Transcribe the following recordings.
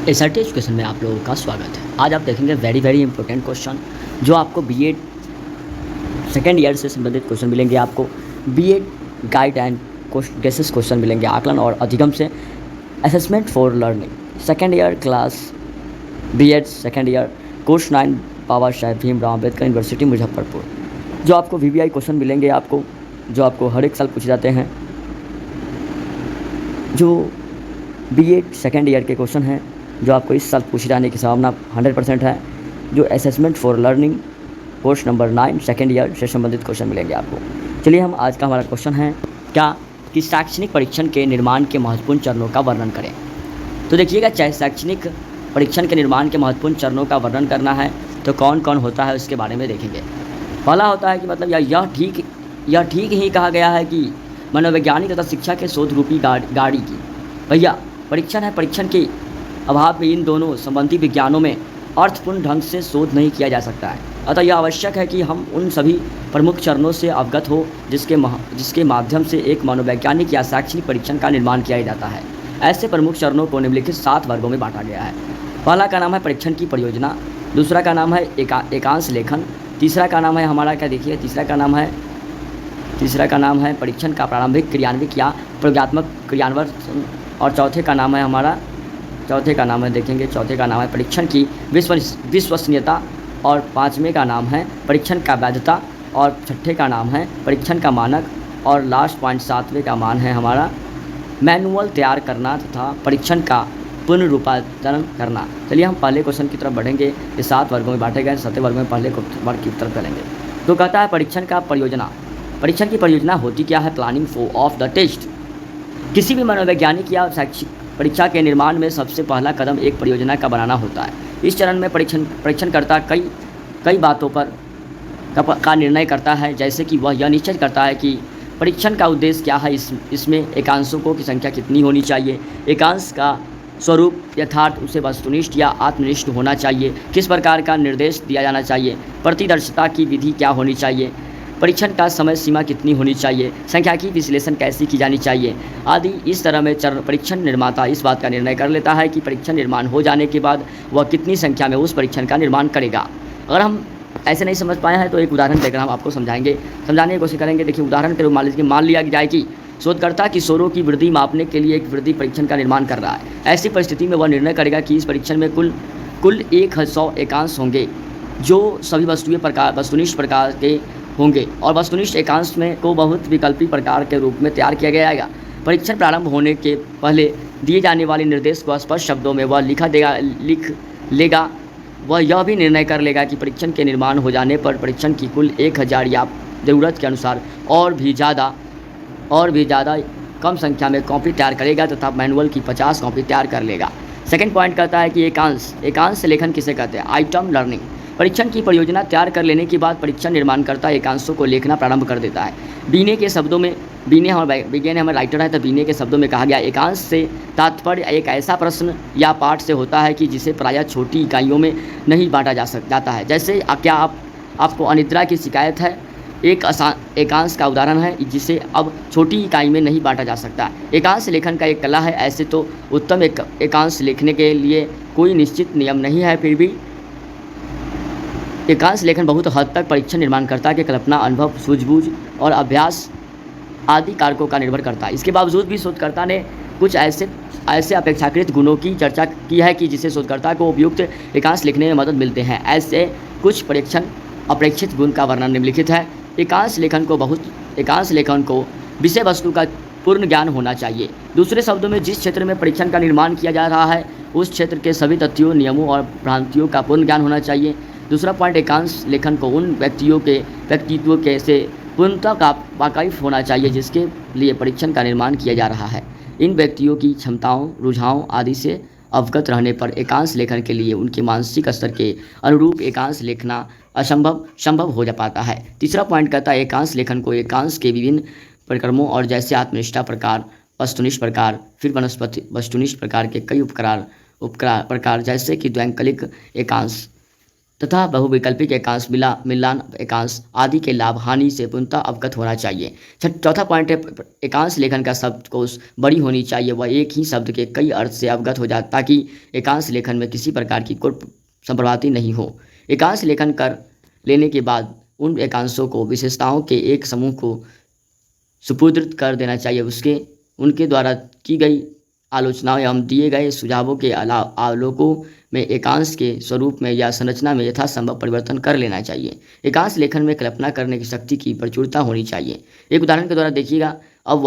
SRT education में आप लोगों का स्वागत है। आज आप देखेंगे वेरी इंपॉर्टेंट क्वेश्चन जो आपको बीएड सेकेंड ईयर से संबंधित क्वेश्चन मिलेंगे। आपको BEd guide and guesses question मिलेंगे आकलन और अधिगम से। Assessment for learning second year class BEd second year course 9 Baba Saheb Bhimrao Ambedkar university Muzaffarpur. जो आपको वीवीआई क्वेश्चन मिलेंगे आपको, जो आपको हर एक साल पूछे जाते हैं। जो बीएड सेकेंड ईयर के क्वेश्चन हैं जो आपको इस साल पूछे जाने की संभावना 100% है। जो assessment for learning course number 9 second year से संबंधित क्वेश्चन मिलेंगे आपको। चलिए हम आज का हमारा क्वेश्चन है क्या कि शैक्षणिक परीक्षण के निर्माण के महत्वपूर्ण चरणों का वर्णन करें। तो देखिएगा, चाहे शैक्षणिक परीक्षण के निर्माण के महत्वपूर्ण चरणों का वर्णन करना है तो कौन कौन होता है उसके बारे में देखेंगे। पहला होता है कि मतलब यह ठीक ही कहा गया है कि मनोवैज्ञानिक तथा शिक्षा के शोध रूपी गाड़ी की भैया परीक्षण है। परीक्षण के अभाव में इन दोनों संबंधी विज्ञानों में अर्थपूर्ण ढंग से शोध नहीं किया जा सकता है। अतः यह आवश्यक है कि हम उन सभी प्रमुख चरणों से अवगत हो जिसके माध्यम से एक मनोवैज्ञानिक या शैक्षणिक परीक्षण का निर्माण किया जाता है। ऐसे प्रमुख चरणों को निम्नलिखित 7 वर्गों में बांटा गया है। पहला का नाम है परीक्षण की परियोजना, दूसरा का नाम है एकांश लेखन, तीसरा का नाम है हमारा क्या देखिए तीसरा का नाम है परीक्षण का प्रारंभिक क्रियान्विक या प्रयोगात्मक क्रियान्वयन, और चौथे का नाम है परीक्षण की विश्वसनीयता, और पाँचवें का नाम है परीक्षण का वैधता, और छठे का नाम है परीक्षण का मानक, और लास्ट पॉइंट 7वें का मान है हमारा मैनुअल तैयार करना तथा परीक्षण का पुनर्रूपांतरण करना। चलिए हम पहले क्वेश्चन की तरफ बढ़ेंगे। ये 7 वर्गों में बांटे गए। 7वें वर्ग में पहले वर्ग की तरफ चलेंगे। तो कहता है परीक्षण का परियोजना। परीक्षण की परियोजना होती क्या है? Planning of the test. किसी भी मनोवैज्ञानिक या शैक्षिक परीक्षा के निर्माण में सबसे पहला कदम एक परियोजना का बनाना होता है। इस चरण में परीक्षणकर्ता कई बातों पर का निर्णय करता है, जैसे कि वह यह निश्चित करता है कि परीक्षण का उद्देश्य क्या है, इसमें एकांशों की संख्या कितनी होनी चाहिए, एकांश का स्वरूप यथार्थ उसे वस्तुनिष्ठ या आत्मनिष्ठ होना चाहिए, किस प्रकार का निर्देश दिया जाना चाहिए, प्रतिदर्शिता की विधि क्या होनी चाहिए, परीक्षण का समय सीमा कितनी होनी चाहिए, सांख्यिकीय विश्लेषण कैसी की जानी चाहिए आदि। इस तरह में परीक्षण निर्माता इस बात का निर्णय कर लेता है कि परीक्षण निर्माण हो जाने के बाद वह कितनी संख्या में उस परीक्षण का निर्माण करेगा। अगर हम ऐसे नहीं समझ पाए हैं तो एक उदाहरण देकर हम आपको समझाने की कोशिश करेंगे। देखिए उदाहरण के रूप मान लिया जाए कि शोधकर्ता किशोरों की वृद्धि मापने के लिए एक वृद्धि परीक्षण का निर्माण कर रहा है। ऐसी परिस्थिति में वह निर्णय करेगा कि इस परीक्षण में कुल 100 एकांश होंगे जो सभी वस्तुनिष्ठ प्रकार के होंगे, और वस्तुनिष्ठ एकांश में को बहुत विकल्पी प्रकार के रूप में तैयार किया जाएगा। परीक्षण प्रारंभ होने के पहले दिए जाने वाले निर्देश को स्पष्ट शब्दों में वह लिख लेगा। वह यह भी निर्णय कर लेगा कि परीक्षण के निर्माण हो जाने पर परीक्षण की कुल 1000 या ज़रूरत के अनुसार और भी ज़्यादा कम संख्या में कॉपी तैयार करेगा तथा मैनुअल की 50 कॉपी तैयार कर लेगा। सेकंड पॉइंट कहता है कि एकांश लेखन किसे कहते हैं? Item learning. परीक्षण की परियोजना तैयार कर लेने के बाद परीक्षण निर्माणकर्ता एकांशों को लिखना प्रारंभ कर देता है। बीने के शब्दों में हमें राइटर है तो बीने के शब्दों में कहा गया एकांश से तात्पर्य एक ऐसा प्रश्न या पाठ से होता है कि जिसे प्रायः छोटी इकाइयों में नहीं बांटा जाता है। जैसे क्या आपको अनिद्रा की शिकायत है, एक एकांश का उदाहरण है जिसे अब छोटी इकाई में नहीं बांटा जा सकता। एकांश लेखन का एक कला है। ऐसे तो उत्तम एकांश लिखने के लिए कोई निश्चित नियम नहीं है, फिर भी एकांश लेखन बहुत हद तक परीक्षण निर्माणकर्ता के कल्पना, अनुभव, सूझबूझ और अभ्यास आदि कारकों का निर्भर करता है। इसके बावजूद भी शोधकर्ता ने कुछ ऐसे अपेक्षाकृत गुणों की चर्चा की है कि जिससे शोधकर्ता को उपयुक्त एकांश लिखने में मदद मिलते हैं। ऐसे कुछ अपेक्षित गुण का वर्णन निम्नलिखित है। एकांश लेखन को विषय वस्तु का पूर्ण ज्ञान होना चाहिए। दूसरे शब्दों में जिस क्षेत्र में परीक्षण का निर्माण किया जा रहा है उस क्षेत्र के सभी तथ्यों, नियमों और भ्रांतियों का पूर्ण ज्ञान होना चाहिए। दूसरा पॉइंट, एकांश लेखन को उन व्यक्तित्व के से पूर्णतः वाकिफ होना चाहिए जिसके लिए परीक्षण का निर्माण किया जा रहा है। इन व्यक्तियों की क्षमताओं, रुझानों आदि से अवगत रहने पर एकांश लेखन के लिए उनके मानसिक स्तर के अनुरूप एकांश लिखना संभव हो जा पाता है। तीसरा पॉइंट कहता है एकांश लेखन को एकांश के विभिन्न प्रक्रमों और जैसे आत्मनिष्ठा प्रकार, वस्तुनिष्ठ प्रकार, फिर वस्तुनिष्ठ प्रकार के कई प्रकार जैसे कि द्वैंकलिक एकांश, तथा बहुविकल्पिक एकांश, मिलान एकांश आदि के लाभ हानि से पूर्णतः अवगत होना चाहिए। चौथा पॉइंट है एकांश लेखन का शब्दकोश बड़ी होनी चाहिए, वह एक ही शब्द के कई अर्थ से अवगत हो जाए ताकि एकांश लेखन में किसी प्रकार की कोई संप्रभाती नहीं हो। एकांश लेखन कर लेने के बाद उन एकांशों को विशेषताओं के एक समूह को सुपुर्द कर देना चाहिए। उनके द्वारा की गई आलोचनाओं एवं दिए गए सुझावों के आलोकों में एकांश के स्वरूप में या संरचना में यथासंभव परिवर्तन कर लेना चाहिए। एकांश लेखन में कल्पना करने की शक्ति की प्रचुरता होनी चाहिए। एक उदाहरण के द्वारा देखिएगा, अब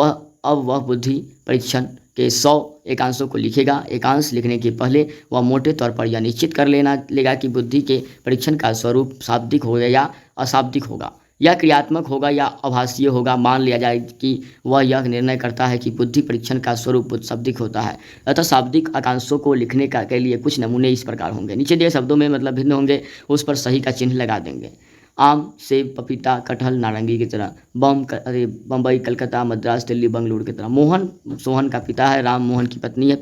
वह बुद्धि परीक्षण के 100 एकांशों को लिखेगा। एकांश लिखने के पहले वह मोटे तौर पर यह निश्चित कर लेगा कि बुद्धि के परीक्षण का स्वरूप शाब्दिक होगा या अशाब्दिक होगा, या क्रियात्मक होगा या आभासीय होगा। मान लिया जाए कि वह यह निर्णय करता है कि बुद्धि परीक्षण का स्वरूप शाब्दिक होता है, अतः शाब्दिक आकांक्षों को लिखने के लिए कुछ नमूने इस प्रकार होंगे। नीचे दिए शब्दों में मतलब भिन्न होंगे, उस पर सही का चिन्ह लगा देंगे। आम, सेब, पपीता, कटहल, नारंगी की तरह। बम्बई, कलकत्ता, मद्रास, दिल्ली, बंगलुरु की तरह। मोहन सोहन का पिता है, राम मोहन की पत्नी है।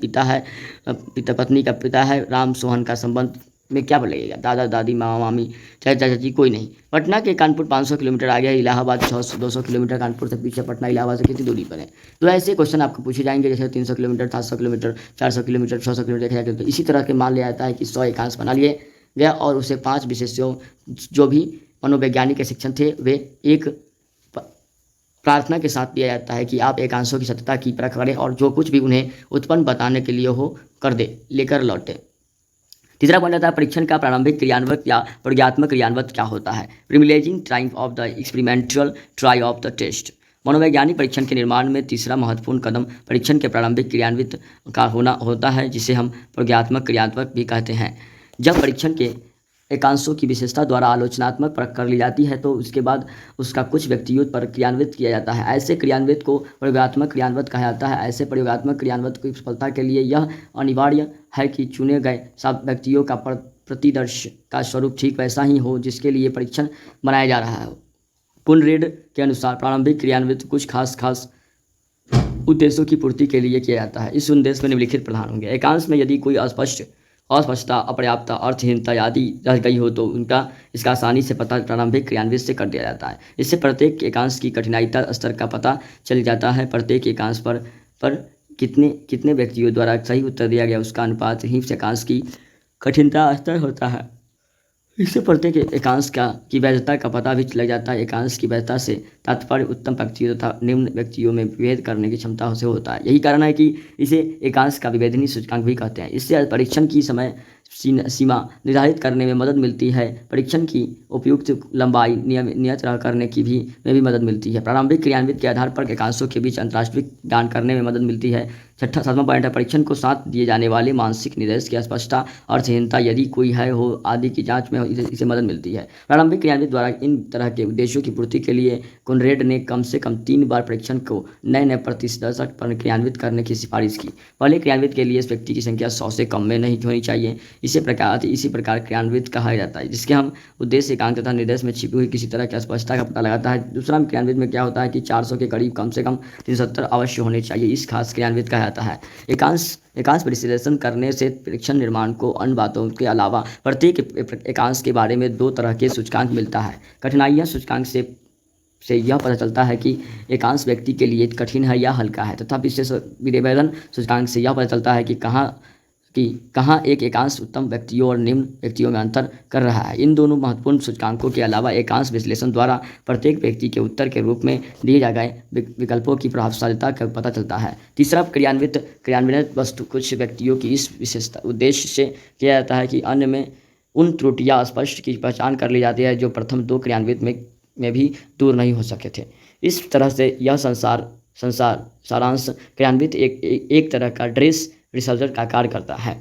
पत्नी का पिता है। राम सोहन का संबंध में क्या लगेगा? दादा दादी, मामा मामी, चाचा चाची, कोई नहीं। पटना के कानपुर 500 किलोमीटर आगे है। इलाहाबाद 200 किलोमीटर कानपुर से पीछे। पटना इलाहाबाद से कितनी दूरी पर है? तो ऐसे क्वेश्चन आपको पूछे जाएंगे, जैसे 300 किलोमीटर, 700 किलोमीटर, 400 किलोमीटर, 600 किलोमीटर देखा जाए। तो इसी तरह के मान लिया जाता है कि 100 एकांश बना लिए गया और उसे 5 विशेषों जो भी मनोवैज्ञानिक के शिक्षण थे वे एक प्रार्थना के साथ दिया जाता है कि आप एकांशों की सत्यता की परख करें और जो कुछ भी उन्हें उत्पन्न बताने के लिए हो कर दे, लेकर लौटे। तीसरा पॉइंट आता है परीक्षण का प्रारंभिक क्रियान्वयन या प्रयोगात्मक क्रियान्वयन क्या होता है? Privileging time of the experimental try of the test. मनोवैज्ञानिक परीक्षण के निर्माण में तीसरा महत्वपूर्ण कदम परीक्षण के प्रारंभिक क्रियान्वित का होता है, जिसे हम प्रयोगात्मक क्रियान्वयन भी कहते हैं। जब परीक्षण के एकांशों की विशेषता द्वारा आलोचनात्मक परख कर ली जाती है तो उसके बाद उसका कुछ व्यक्तियों पर क्रियान्वित किया जाता है। ऐसे क्रियान्वित को प्रयोगात्मक क्रियान्वित कहा जाता है। ऐसे प्रयोगात्मक क्रियान्वित की सफलता के लिए यह अनिवार्य है कि चुने गए सब व्यक्तियों का प्रतिदर्श का स्वरूप ठीक वैसा ही हो जिसके लिए परीक्षण बनाया जा रहा है। कुनरेड के अनुसार प्रारंभिक क्रियान्वित कुछ खास उद्देश्यों की पूर्ति के लिए किया जाता है। इस उद्देश्य में निम्नलिखित प्रधान होंगे। एकांश में यदि कोई अस्पष्टता, अपर्याप्तता, अर्थहीनता आदि रह गई हो तो इसका आसानी से पता प्रारंभिक क्रियान्वित से कर दिया जाता है। इससे प्रत्येक एकांश की कठिनाईता स्तर का पता चल जाता है। प्रत्येक एकांश पर कितने व्यक्तियों द्वारा सही उत्तर दिया गया उसका अनुपात ही एकांश की कठिनता स्तर होता है। इससे प्रत्येक एकांश की वैधता का पता भी लग जाता है। एकांश की वैधता से तात्पर्य उत्तम व्यक्तियों तथा निम्न व्यक्तियों में विभेद करने की क्षमता से होता है। यही कारण है कि इसे एकांश का विभेदनीय सूचकांक भी कहते हैं। इससे परीक्षण की समय सीमा निर्धारित करने में मदद मिलती है। परीक्षण की उपयुक्त लंबाई नियत करने की में भी मदद मिलती है। प्रारंभिक क्रियान्वित के आधार पर एकांशों के बीच अंतरराष्ट्रीय ज्ञान करने में मदद मिलती है। सातवां पॉइंट है परीक्षण को साथ दिए जाने वाले मानसिक निर्देश की अस्पष्टता, अर्थहीनता यदि कोई है हो आदि की जांच में इसे मदद मिलती है। प्रारंभिक क्रियान्वित द्वारा इन तरह के उद्देश्यों की पूर्ति के लिए कुनरेड ने कम से कम 3 बार परीक्षण को नए प्रतिदर्शक पर क्रियान्वित करने की सिफारिश की। पहले क्रियान्वित के लिए इस व्यक्ति की संख्या 100 से कम में नहीं होनी चाहिए। इसी प्रकार क्रियान्वित कहा जाता है जिसके हम उद्देश्य, एकांक तथा निर्देश में छिपी हुई किसी तरह की अस्पष्टता का पता लगाता है। दूसरा क्रियान्वित में क्या होता है कि 400 के करीब कम से कम 370 अवश्य होने चाहिए। इस खास क्रियान्वित कहा जाता है। एकांश विश्लेषण करने से परीक्षण निर्माण को अन्य बातों के अलावा प्रत्येक एकांश के बारे में 2 तरह के सूचकांक मिलता है। कठिनाइयाँ सूचकांक से यह पता चलता है कि एकांश व्यक्ति के लिए कठिन है या हल्का है, तथा विशेष विभेदन सूचकांक से यह पता चलता है कि कहाँ एक एकांश उत्तम व्यक्तियों और निम्न व्यक्तियों में अंतर कर रहा है। इन दोनों महत्वपूर्ण सूचकांकों के अलावा एकांश विश्लेषण द्वारा प्रत्येक व्यक्ति के उत्तर के रूप में दिए जा गए विकल्पों की प्रभावशालिता का पता चलता है। तीसरा क्रियान्वित वस्तु कुछ व्यक्तियों की इस विशेषता उद्देश्य से किया जाता है कि अन्य में उन त्रुटियां स्पष्ट की पहचान कर ली जाती है जो प्रथम 2 क्रियान्वित में भी दूर नहीं हो सके थे। इस तरह से यह सारांश क्रियान्वित एक तरह का ड्रेस रिसर्चर का कार्य करता है।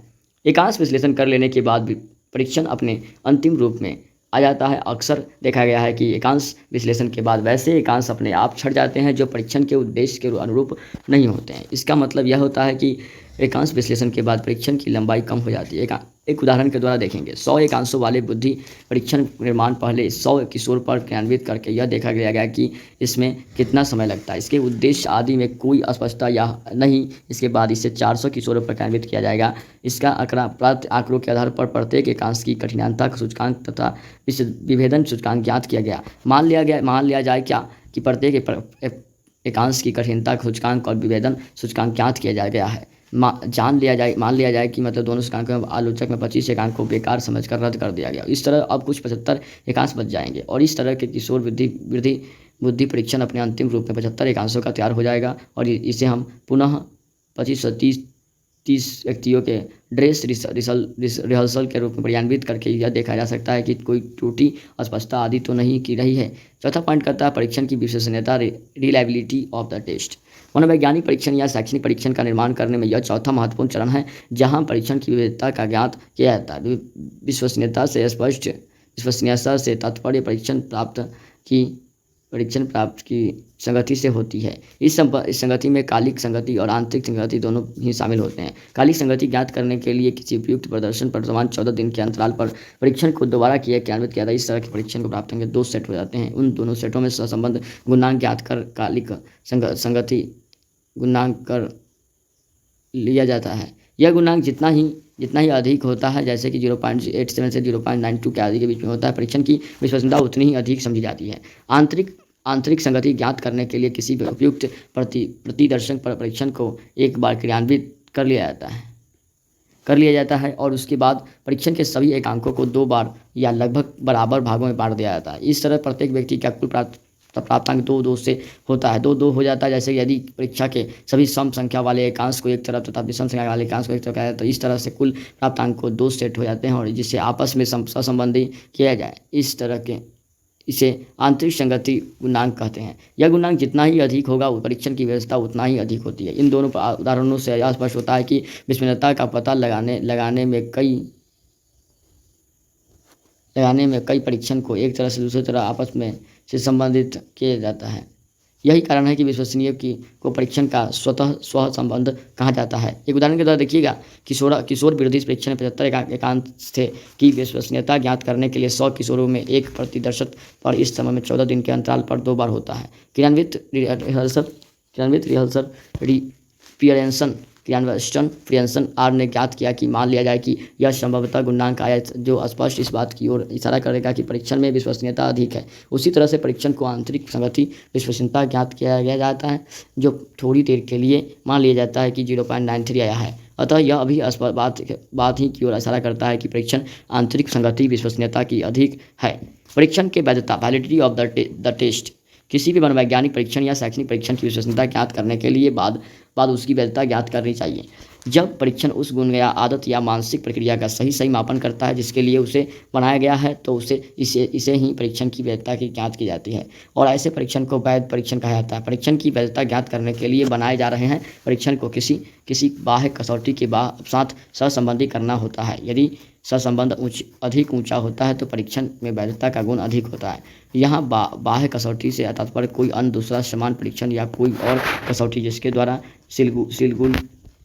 एकांश विश्लेषण कर लेने के बाद भी परीक्षण अपने अंतिम रूप में आ जाता है। अक्सर देखा गया है कि एकांश विश्लेषण के बाद वैसे एकांश अपने आप छट जाते हैं जो परीक्षण के उद्देश्य के अनुरूप नहीं होते हैं। इसका मतलब यह होता है कि एकांश विश्लेषण के बाद परीक्षण की लंबाई कम हो जाती है। एक उदाहरण के द्वारा देखेंगे। 100 एकांशों वाले बुद्धि परीक्षण निर्माण पहले 100 किशोर पर क्रियान्वित करके यह देखा गया कि इसमें कितना समय लगता है। इसके उद्देश्य आदि में कोई अस्पष्टता या नहीं। इसके बाद इसे 400 किशोरों पर क्रियान्वित किया जाएगा। इसका आंकड़ा प्राप्त आंकड़ों के आधार पर प्रत्येक एकांश की कठिनाइता सूचकांक तथा विभेदन सूचकांक ज्ञात किया गया। मान लिया जाए क्या कि प्रत्येक एकांश की कठिनता सूचकांक और विभेदन सूचकांक ज्ञात किया जा गया है। मान लिया जाए कि मतलब दोनों सूचकांकों में आलोचक में 25 एकांक को बेकार समझकर रद्द कर दिया गया। इस तरह अब कुछ 75 एकांश बच जाएंगे और इस तरह के किशोर बुद्धि परीक्षण अपने अंतिम रूप में 75 एकांशों का तैयार हो जाएगा और इसे हम पुनः 2530 व्यक्तियों के ड्रेस रिहर्सल के रूप में क्रियान्वित करके यह देखा जा सकता है कि कोई त्रुटि अस्पष्टता आदि तो नहीं की रही है। चौथा पॉइंट करता है परीक्षण की विश्वसनीयता, रिलायबिलिटी ऑफ द टेस्ट। मनोवैज्ञानिक परीक्षण या शैक्षणिक परीक्षण का निर्माण करने में यह चौथा महत्वपूर्ण चरण है, जहां परीक्षण की विविधता का ज्ञात किया जाता है। विश्वसनीयता से तात्पर्य परीक्षण प्राप्त की संगति से होती है। इस संगति में कालिक संगति और आंतरिक संगति दोनों ही शामिल होते हैं। कालिक संगति ज्ञात करने के लिए किसी उपयुक्त प्रदर्शन पर समान 14 दिन के अंतराल पर परीक्षण को दोबारा क्रियान्वित किया था। इस तरह के परीक्षण को प्राप्त होंगे 2 सेट हो जाते हैं। उन दोनों सेटों में सहसंबंध गुणांक ज्ञात कर कालिक संगति गुणांक कर लिया जाता है। यह गुणांक जितना ही अधिक होता है, जैसे कि 0.87 से 0.92 के आदि के बीच में होता है, परीक्षण की विश्वसनीयता उतनी ही अधिक समझी जाती है। आंतरिक संगति ज्ञात करने के लिए किसी भी उपयुक्त प्रतिदर्शन पर परीक्षण को एक बार क्रियान्वित कर लिया जाता है और उसके बाद परीक्षण के सभी एकांकों को 2 बार या लगभग बराबर भागों में बांट दिया जाता है। इस तरह प्रत्येक व्यक्ति का कुल प्राप्तांक 2-2 से होता है, 2-2 हो जाता है। जैसे यदि परीक्षा के सभी सम संख्या वाले एकांश को एक तरफ तथा विषम संख्या वाले एकांश को एक तरफ किया जाए तो इस तरह से कुल प्राप्तांक को 2 सेट हो जाते हैं और जिसे आपस में सहसंबंधी किया जाए। इस तरह के इसे आंतरिक संगति गुणांक कहते हैं। यह गुणांक जितना ही अधिक होगा परीक्षण की व्यवस्था उतना ही अधिक होती है। इन दोनों उदाहरणों से यह स्पष्ट होता है कि विश्वसनीयता का पता लगाने में कई परीक्षण को एक तरह से दूसरी तरह आपस में से संबंधित किया जाता है। यही कारण है कि विश्वसनीय को परीक्षण का स्वतः स्व संबंध कहा जाता है। एक उदाहरण के द्वारा देखिएगा, किशोर विरोधी परीक्षण में 75 एकांश थे कि विश्वसनीयता ज्ञात करने के लिए 100 किशोरों में एक प्रतिदर्शक पर इस समय में 14 दिन के अंतराल पर 2 बार होता है। क्रियान्वयन आर ने ज्ञात किया कि मान लिया जाए कि यह संभवतः गुणांक आया जो स्पष्ट इस बात की ओर इशारा करेगा कि परीक्षण में विश्वसनीयता अधिक है। उसी तरह से परीक्षण को आंतरिक संगति विश्वसनीयता ज्ञात किया जाता है जो थोड़ी देर के लिए मान लिया जाता है कि 0.93 आया है। अतः यह अभी बात ही की ओर इशारा करता है कि परीक्षण आंतरिक संगति विश्वसनीयता की अधिक है। परीक्षण के वैधता, वैलिडिटी ऑफ द टेस्ट। किसी भी मनोवैज्ञानिक परीक्षण या शैक्षणिक परीक्षण की विश्वसनीयता ज्ञात करने के लिए बाद उसकी वैधता ज्ञात करनी चाहिए। जब परीक्षण उस गुण या आदत या मानसिक प्रक्रिया का सही मापन करता है जिसके लिए उसे बनाया गया है तो इसे ही परीक्षण की वैधता की ज्ञात की जाती है और ऐसे परीक्षण को वैध परीक्षण कहा जाता है। परीक्षण की वैधता ज्ञात करने के लिए बनाए जा रहे हैं परीक्षण को किसी बाह्य कसौटी के साथ सहसंबंधी करना होता है। यदि सहसंबंध अधिक ऊंचा होता है तो परीक्षण में वैधता का गुण अधिक होता है। यहाँ बाह्य कसौटी से तात्पर्य कोई अन्य दूसरा समान परीक्षण या कोई और कसौटी जिसके द्वारा सिलगुल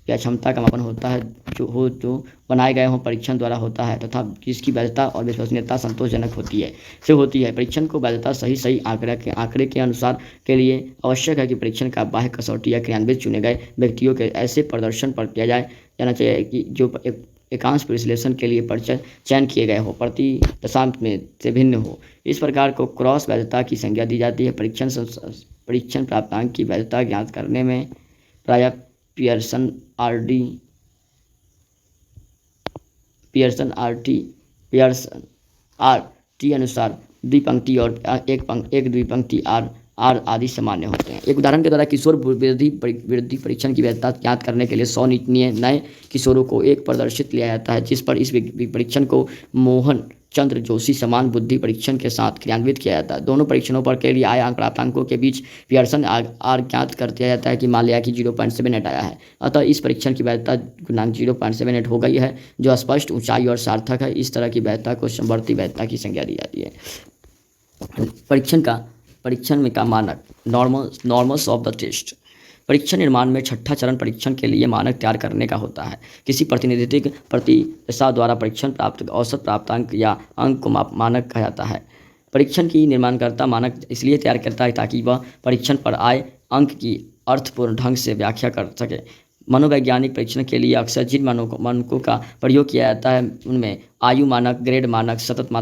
या क्षमता का मापन होता है जो बनाए गए हों परीक्षण द्वारा होता है तथा जिसकी वैधता और विश्वसनीयता संतोषजनक होती है। परीक्षण को वैधता सही आंकड़े के अनुसार के लिए आवश्यक है कि परीक्षण का बाह्य कसौटी या क्रियान्वित चुने गए व्यक्तियों के ऐसे प्रदर्शन पर किया जाना चाहिए कि जो एकांश विश्लेषण के लिए चयन किए गए हो प्रति दशांश में से भिन्न हो। इस प्रकार को क्रॉस वैधता की संज्ञा दी जाती है। परीक्षण प्राप्तांक की वैधता ज्ञात करने में प्रायः पियर्सन आर टी अनुसार द्विपंक्ति और एक द्विपंक्ति आर आदि सामान्य होते हैं। एक उदाहरण के द्वारा किशोर वृद्धि परीक्षण की वैधता ज्ञात करने के लिए 100 नए किशोरों को एक प्रदर्शित लिया जाता है जिस पर इस परीक्षण को मोहन चंद्र जोशी समान बुद्धि परीक्षण के साथ क्रियान्वित किया जाता है। दोनों परीक्षणों पर के लिए आए प्राप्तांकों के बीच पियर्सन आर ज्ञात कर दिया जाता है कि मान लिया कि 0.78 आया है। अतः इस परीक्षण की वैधता गुणांक 0.78 हो गई है जो स्पष्ट ऊंचाई और सार्थक है। इस तरह की वैधता को समवर्ती वैधता की संज्ञा दी जाती है। परीक्षण में का मानक, नॉर्मल्स ऑफ द टेस्ट। परीक्षण निर्माण में छठा चरण परीक्षण के लिए मानक तैयार करने का होता है। किसी प्रतिनिधित्व प्रतिशा द्वारा परीक्षण प्राप्त औसत प्राप्तांक या अंक को मानक कहा जाता है। परीक्षण की निर्माणकर्ता मानक इसलिए तैयार करता है ताकि वह परीक्षण पर आए अंक की अर्थपूर्ण ढंग से व्याख्या कर सके। मनोवैज्ञानिक परीक्षण के लिए अक्सर जिन मानकों का प्रयोग किया जाता है उनमें आयु मानक, ग्रेड मानक, सतत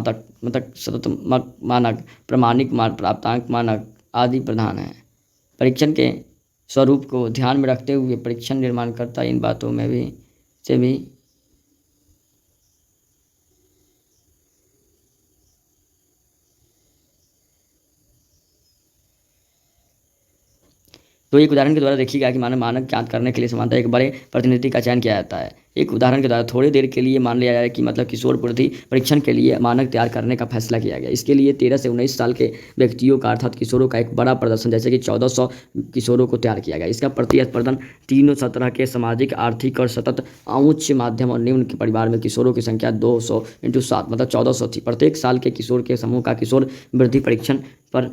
मानक, प्रमाणिक प्राप्तांक मानक आदि प्रधान हैं। परीक्षण के स्वरूप को ध्यान में रखते हुए परीक्षण निर्माणकर्ता इन बातों में भी तो एक उदाहरण के द्वारा देखिएगा कि मानक ज्ञात करने के लिए समानता एक बड़े प्रतिनिधि का चयन किया जाता है। एक उदाहरण के द्वारा थोड़ी देर के लिए मान लिया जाए कि मतलब किशोर बुद्धि परीक्षण के लिए मानक तैयार करने का फैसला किया गया। इसके लिए 13 से 19 साल के व्यक्तियों का अर्थात किशोरों का एक बड़ा प्रदर्शन जैसे कि 1400 किशोरों को तैयार किया गया। इसका प्रतिस्पर्धन तीनों सतह के सामाजिक, आर्थिक और सतत उच्च, माध्यम और निम्न के परिवार में किशोरों की संख्या 200 × 7 मतलब 1400 थी। प्रत्येक साल के किशोर के समूह का किशोर वृद्धि परीक्षण पर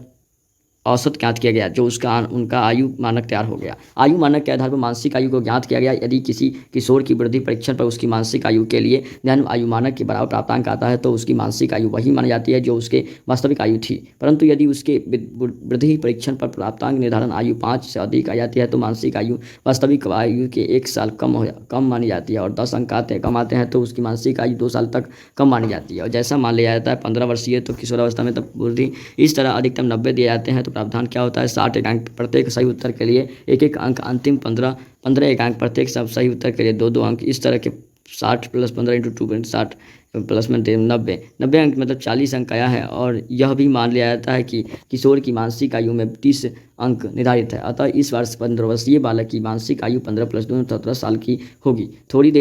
औसत ज्ञात किया गया, जो उनका आयु मानक तैयार हो गया। आयु मानक के आधार पर मानसिक आयु को ज्ञात किया गया। यदि किसी किशोर की वृद्धि परीक्षण पर उसकी मानसिक आयु के लिए जन्म आयु मानक के बराबर प्राप्तांक आता है तो उसकी मानसिक आयु वही मानी जाती है जो उसके वास्तविक आयु थी। परंतु यदि उसके वृद्धि परीक्षण पर प्राप्तांक निर्धारण आयु 5 से अधिक आ जाती है तो मानसिक आयु वास्तविक आयु के 1 साल कम मानी जाती है और 10 अंक कम आते हैं तो उसकी मानसिक आयु 2 साल तक कम मानी जाती है। और जैसा मान लिया जाता है 15 वर्षीय तो किशोरावस्था में तब वृद्धि इस तरह अधिकतम 90 दिए जाते हैं तो प्रावधान क्या होता है 60 अंक प्रत्येक सही उत्तर के लिए 1 अंक, अंतिम 15 अंक प्रत्येक सब सही उत्तर के लिए 2 अंक। इस तरह के 60 + 15 × 2 60 प्लस में 90 अंक मतलब 40 अंक आया है। और यह भी मान लिया जाता है कि किशोर की मानसिक आयु में 30 अंक निर्धारित है। अतः इस वर्ष 15 वर्षीय बालक की मानसिक आयु 15 + 2 17 साल की होगी। थोड़ी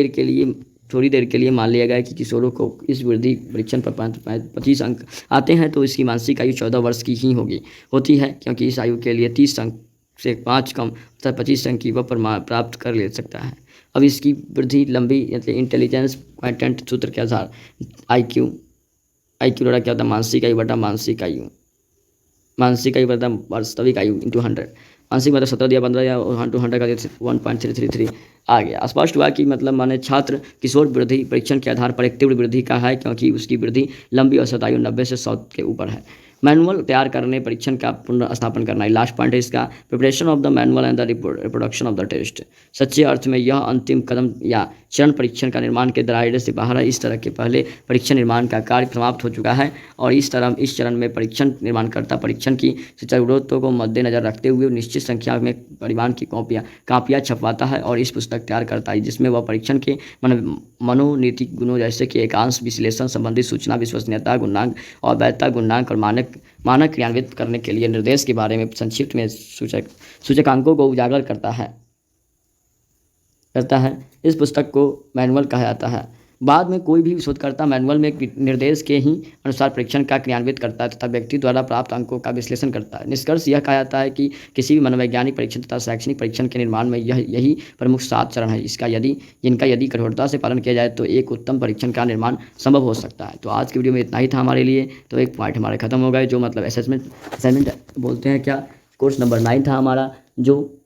देर के लिए मान लिया गया कि किशोरों को इस वृद्धि परीक्षण पर 25 अंक आते हैं तो इसकी मानसिक आयु 14 वर्ष की ही होती है, क्योंकि इस आयु के लिए 30 अंक से 5 कम तथा 25 अंक की वह प्राप्त कर ले सकता है। अब इसकी वृद्धि लंबी मतलब इंटेलिजेंस क्वांटेंट सूत्र के आधार IQ द्वारा क्या होता है मानसिक आयु बटा वास्तविक आयु × 100। मानसिक मतलब 17 दिया 15 या 100 का 1.333 आ गया। स्पष्ट हुआ कि मतलब माने छात्र किशोर वृद्धि परीक्षण के आधार पर एक तीव्र वृद्धि का है, क्योंकि उसकी वृद्धि लंबी औसत आयु 90 से 100 के ऊपर है। मैनुअल तैयार करने परीक्षण का पुनर्स्थापन करना लास्ट पॉइंट है इसका। Preparation of the manual and the reproduction of the test. सच्चे अर्थ में यह अंतिम कदम या चरण परीक्षण का निर्माण के दायरे से बाहर है। इस तरह के पहले परीक्षण निर्माण का कार्य समाप्त हो चुका है और इस चरण में परीक्षण निर्माणकर्ता परीक्षण की जरूरतों को मद्देनजर रखते हुए निश्चित संख्या में परिमाण की कापियाँ छपवाता है और इस पुस्तक तैयार करता है, जिसमें वह परीक्षण के मनोनीतिक गुणों जैसे कि एकांश विश्लेषण, संबंधी सूचना, विश्वसनीयता गुणांक और वैधता गुणांक और मानक क्रियान्वित करने के लिए निर्देश के बारे में संक्षिप्त में सूचकांकों को उजागर करता है। इस पुस्तक को मैनुअल कहा जाता है। बाद में कोई भी शोधकर्ता मैनुअल में निर्देश के ही अनुसार परीक्षण का क्रियान्वित करता है तथा व्यक्ति द्वारा प्राप्त अंकों का विश्लेषण करता है। निष्कर्ष यह कहा जाता है कि किसी भी मनोवैज्ञानिक परीक्षण तथा शैक्षणिक परीक्षण के निर्माण में यही प्रमुख 7 चरण है, जिनका यदि कठोरता से पालन किया जाए तो एक उत्तम परीक्षण का निर्माण संभव हो सकता है। तो आज की वीडियो में इतना ही था हमारे लिए। तो एक पॉइंट हमारे खत्म हो गए, जो मतलब असेसमेंट बोलते हैं क्या, कोर्स नंबर 9 था हमारा, जो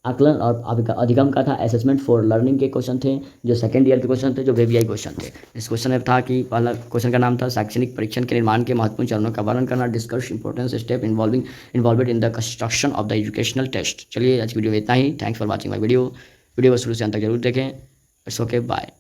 आकलन और अधिगम का था। असेसमेंट फॉर लर्निंग के क्वेश्चन थे, जो सेकेंड ईयर के क्वेश्चन थे, जो VVI क्वेश्चन थे। इस क्वेश्चन में था कि पहला क्वेश्चन का नाम था शैक्षणिक परीक्षण के निर्माण के महत्वपूर्ण चरणों का वर्णन करना, discuss importance step involved in the construction of the educational test. चलिए आज की वीडियो में इतना ही। Thanks for watching my video को शुरू से अंत तक जरूर देखें। It's okay, bye.